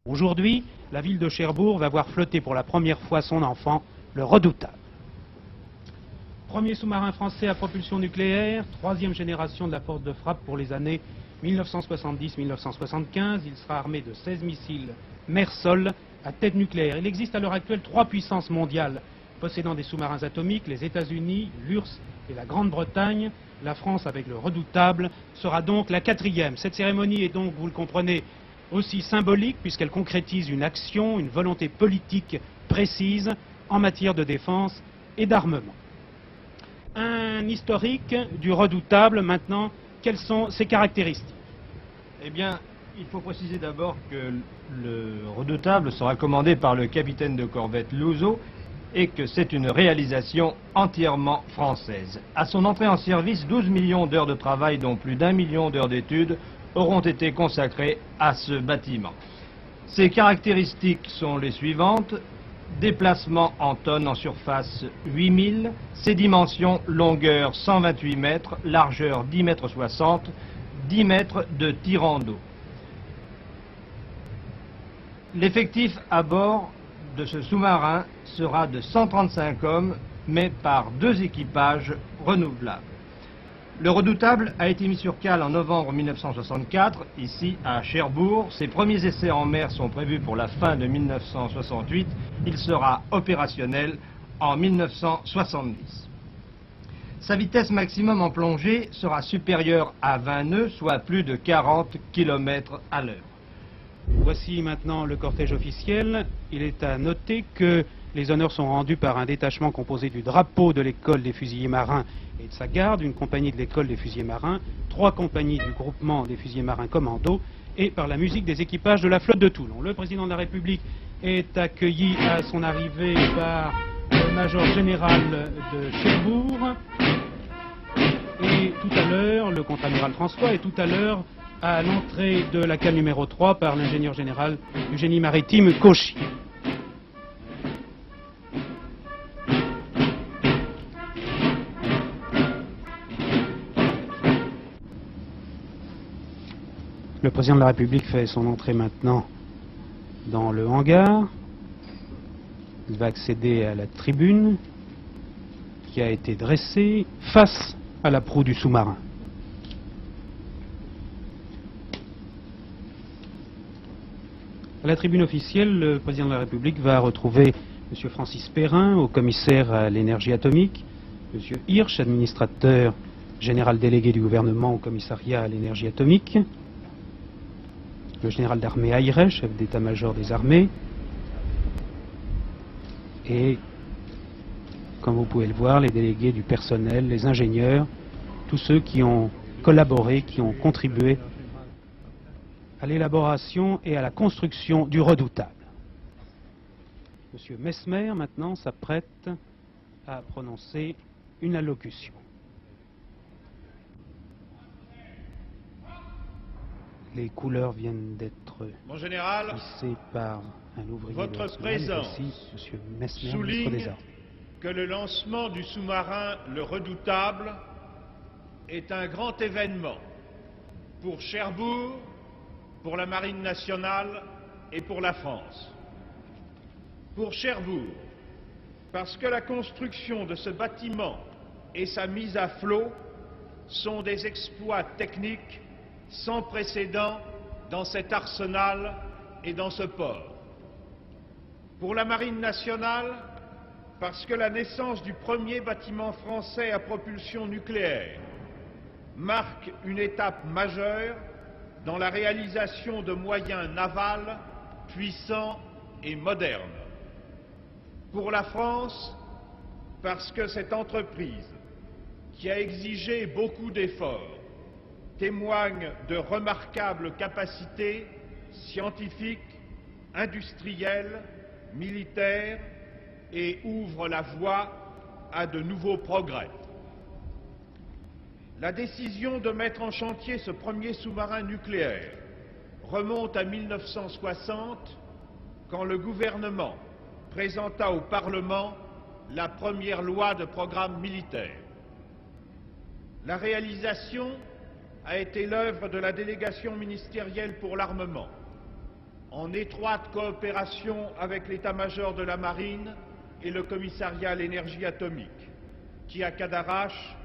Aujourd'hui, la ville de Cherbourg va voir flotter pour la première fois son enfant, le Redoutable. Premier sous-marin français à propulsion nucléaire, troisième génération de la force de frappe pour les années 1970-1975. Il sera armé de 16 missiles mer-sol à tête nucléaire. Il existe à l'heure actuelle 3 puissances mondiales possédant des sous-marins atomiques, les États-Unis, l'URSS et la Grande-Bretagne. La France, avec le Redoutable, sera donc la 4e. Cette cérémonie est donc, vous le comprenez, aussi symbolique puisqu'elle concrétise une action, une volonté politique précise en matière de défense et d'armement. Un historique du Redoutable maintenant, quelles sont ses caractéristiques? Eh bien, il faut préciser d'abord que le Redoutable sera commandé par le capitaine de corvette Louzot et que c'est une réalisation entièrement française. À son entrée en service, 12 millions d'heures de travail, dont plus d'1 million d'heures d'études, auront été consacrées à ce bâtiment. Ses caractéristiques sont les suivantes. Déplacement en tonnes en surface 8000, ses dimensions longueur 128 mètres, largeur 10 mètres 60, 10 mètres de tirant d'eau. L'effectif à bord de ce sous-marin sera de 135 hommes, mais par 2 équipages renouvelables. Le Redoutable a été mis sur cale en novembre 1964, ici à Cherbourg. Ses premiers essais en mer sont prévus pour la fin de 1968. Il sera opérationnel en 1970. Sa vitesse maximum en plongée sera supérieure à 20 nœuds, soit plus de 40 km à l'heure. Voici maintenant le cortège officiel. Il est à noter que les honneurs sont rendus par un détachement composé du drapeau de l'école des fusiliers marins et de sa garde, une compagnie de l'école des fusiliers marins, 3 compagnies du groupement des fusiliers marins commando et par la musique des équipages de la flotte de Toulon. Le président de la République est accueilli à son arrivée par le major général de Cherbourg et tout à l'heure, le contre-amiral François, et tout à l'heure, à l'entrée de la cale numéro 3 par l'ingénieur général du génie maritime Cauchy. Le président de la République fait son entrée maintenant dans le hangar. Il va accéder à la tribune qui a été dressée face à la proue du sous-marin. À la tribune officielle, le président de la République va retrouver M. Francis Perrin, haut commissaire à l'énergie atomique, M. Hirsch, administrateur général délégué du gouvernement au commissariat à l'énergie atomique, le général d'armée Ayret, chef d'état-major des armées, et, comme vous pouvez le voir, les délégués du personnel, les ingénieurs, tous ceux qui ont collaboré, qui ont contribué à l'élaboration et à la construction du Redoutable. Monsieur Messmer, maintenant, s'apprête à prononcer une allocution. Les couleurs viennent d'être hissées par un ouvrier. Votre présence Monsieur Messmer, souligne que le lancement du sous-marin Le Redoutable est un grand événement pour Cherbourg, pour la Marine nationale et pour la France. Pour Cherbourg, parce que la construction de ce bâtiment et sa mise à flot sont des exploits techniques sans précédent dans cet arsenal et dans ce port. Pour la Marine nationale, parce que la naissance du premier bâtiment français à propulsion nucléaire marque une étape majeure dans la réalisation de moyens navals puissants et modernes. Pour la France, parce que cette entreprise, qui a exigé beaucoup d'efforts, témoigne de remarquables capacités scientifiques, industrielles, militaires et ouvre la voie à de nouveaux progrès. La décision de mettre en chantier ce premier sous-marin nucléaire remonte à 1960, quand le gouvernement présenta au Parlement la première loi de programme militaire. La réalisation a été l'œuvre de la délégation ministérielle pour l'armement, en étroite coopération avec l'état-major de la marine et le commissariat à l'énergie atomique, qui à Cadarache,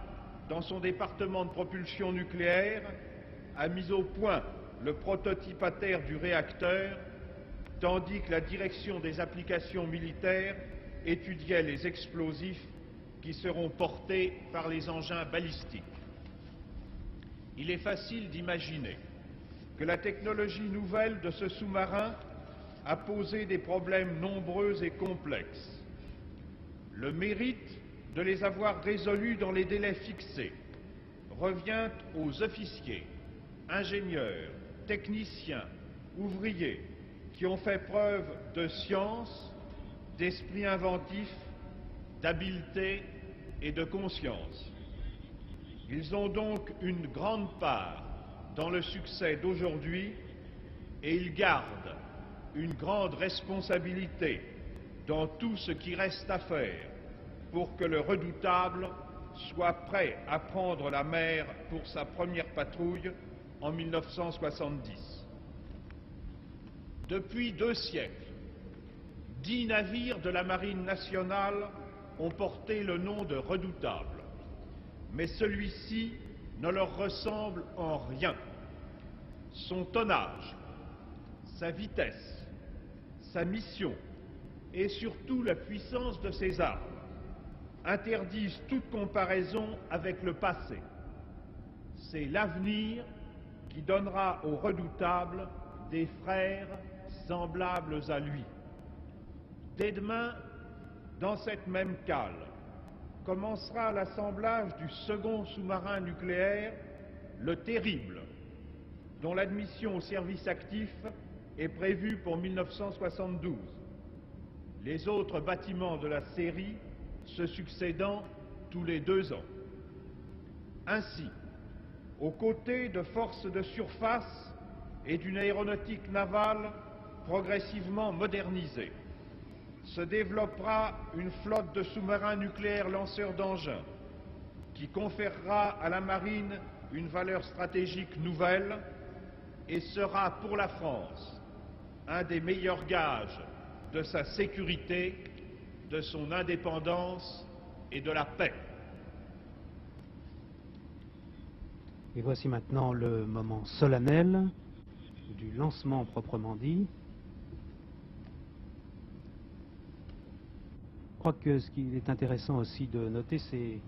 dans son département de propulsion nucléaire, a mis au point le prototype à terre du réacteur, tandis que la direction des applications militaires étudiait les explosifs qui seront portés par les engins balistiques. Il est facile d'imaginer que la technologie nouvelle de ce sous-marin a posé des problèmes nombreux et complexes. Le mérite de les avoir résolus dans les délais fixés revient aux officiers, ingénieurs, techniciens, ouvriers qui ont fait preuve de science, d'esprit inventif, d'habileté et de conscience. Ils ont donc une grande part dans le succès d'aujourd'hui et ils gardent une grande responsabilité dans tout ce qui reste à faire pour que le redoutable soit prêt à prendre la mer pour sa première patrouille en 1970. Depuis 2 siècles, 10 navires de la Marine nationale ont porté le nom de redoutable, mais celui-ci ne leur ressemble en rien. Son tonnage, sa vitesse, sa mission et surtout la puissance de ses armes interdisent toute comparaison avec le passé. C'est l'avenir qui donnera au redoutable des frères semblables à lui. Dès demain, dans cette même cale, commencera l'assemblage du second sous-marin nucléaire, le Terrible, dont l'admission au service actif est prévue pour 1972. Les autres bâtiments de la série se succédant tous les 2 ans. Ainsi, aux côtés de forces de surface et d'une aéronautique navale progressivement modernisée, se développera une flotte de sous-marins nucléaires lanceurs d'engins qui conférera à la marine une valeur stratégique nouvelle et sera pour la France un des meilleurs gages de sa sécurité, de son indépendance et de la paix. Et voici maintenant le moment solennel du lancement proprement dit. Je crois que ce qui est intéressant aussi de noter, c'est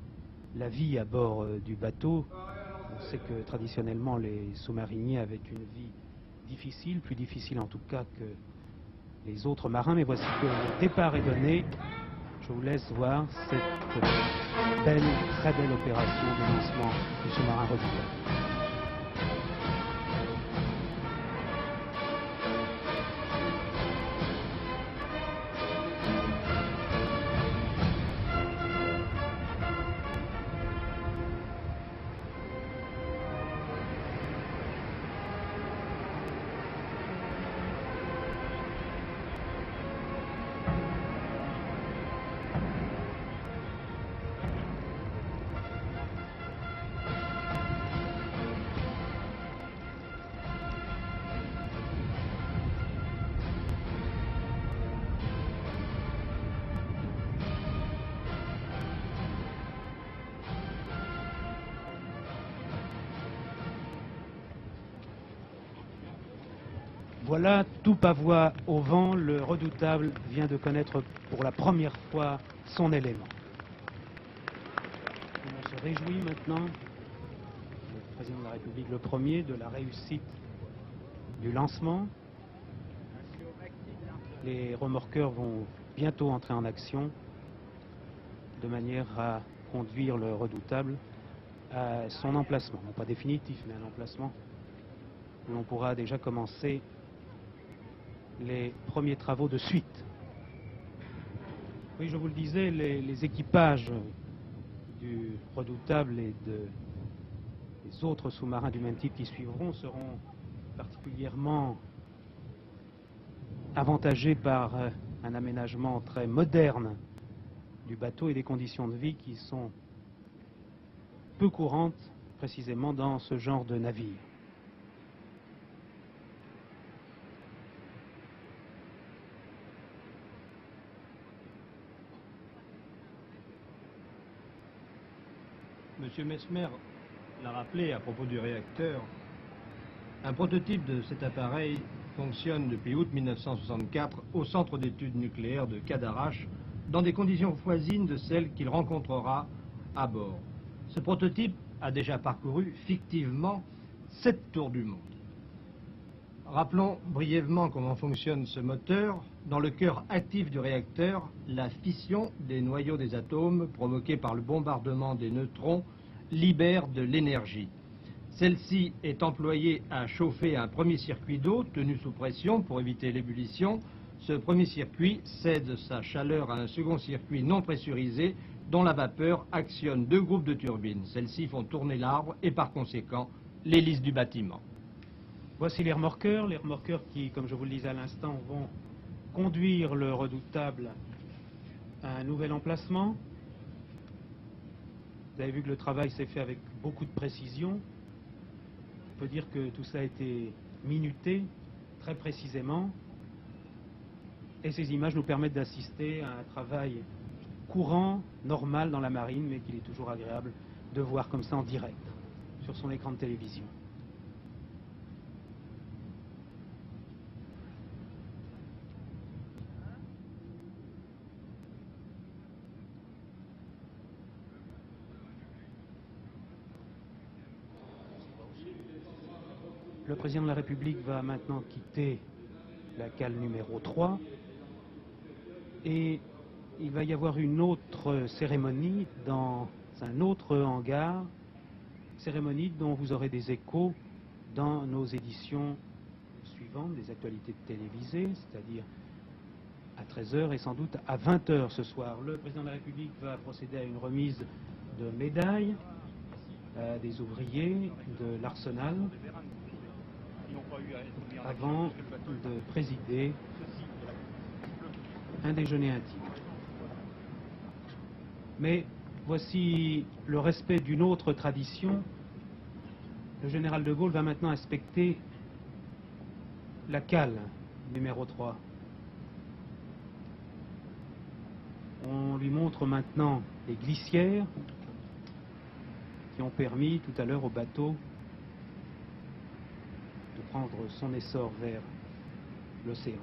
la vie à bord du bateau. On sait que traditionnellement les sous-mariniers avaient une vie difficile, plus difficile en tout cas que les autres marins, mais voici que le départ est donné. Je vous laisse voir cette belle, très belle opération de lancement du sous-marin redoutable. Voilà, tout pavois au vent, le redoutable vient de connaître pour la première fois son élément. On se réjouit maintenant, le président de la République le premier, de la réussite du lancement. Les remorqueurs vont bientôt entrer en action de manière à conduire le redoutable à son emplacement, non pas définitif, mais un emplacement où l'on pourra déjà commencer les premiers travaux de suite. Oui, je vous le disais, les équipages du redoutable et des autres sous-marins du même type qui suivront seront particulièrement avantagés par un aménagement très moderne du bateau et des conditions de vie qui sont peu courantes précisément dans ce genre de navire. Monsieur Mesmer l'a rappelé à propos du réacteur. Un prototype de cet appareil fonctionne depuis août 1964 au centre d'études nucléaires de Cadarache dans des conditions voisines de celles qu'il rencontrera à bord. Ce prototype a déjà parcouru fictivement 7 tours du monde. Rappelons brièvement comment fonctionne ce moteur. Dans le cœur actif du réacteur, la fission des noyaux des atomes provoquée par le bombardement des neutrons libère de l'énergie. Celle-ci est employée à chauffer un premier circuit d'eau tenu sous pression pour éviter l'ébullition. Ce premier circuit cède sa chaleur à un second circuit non pressurisé dont la vapeur actionne 2 groupes de turbines. Celles-ci font tourner l'arbre et par conséquent l'hélice du bâtiment. Voici les remorqueurs qui, comme je vous le disais à l'instant, vont conduire le redoutable à un nouvel emplacement. Vous avez vu que le travail s'est fait avec beaucoup de précision. On peut dire que tout cela a été minuté très précisément. Et ces images nous permettent d'assister à un travail courant, normal dans la marine, mais qu'il est toujours agréable de voir comme ça en direct sur son écran de télévision. Le président de la République va maintenant quitter la cale numéro 3 et il va y avoir une autre cérémonie dans un autre hangar, cérémonie dont vous aurez des échos dans nos éditions suivantes, des actualités télévisées, c'est-à-dire à 13h et sans doute à 20h ce soir. Le président de la République va procéder à une remise de médailles à des ouvriers de l'Arsenal avant de présider un déjeuner intime. Mais voici le respect d'une autre tradition. Le général de Gaulle va maintenant inspecter la cale numéro 3. On lui montre maintenant les glissières qui ont permis tout à l'heure au bateau de prendre son essor vers l'océan.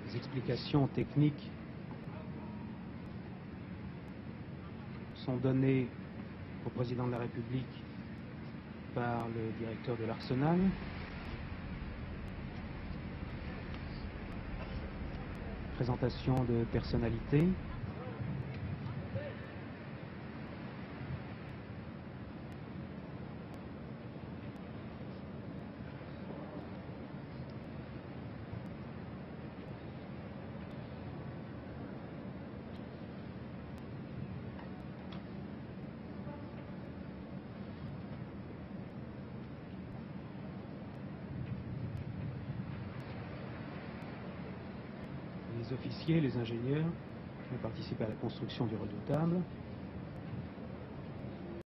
Les explications techniques sont données au président de la République par le directeur de l'Arsenal. Présentation de personnalités. Les officiers, les ingénieurs qui ont participé à la construction du redoutable.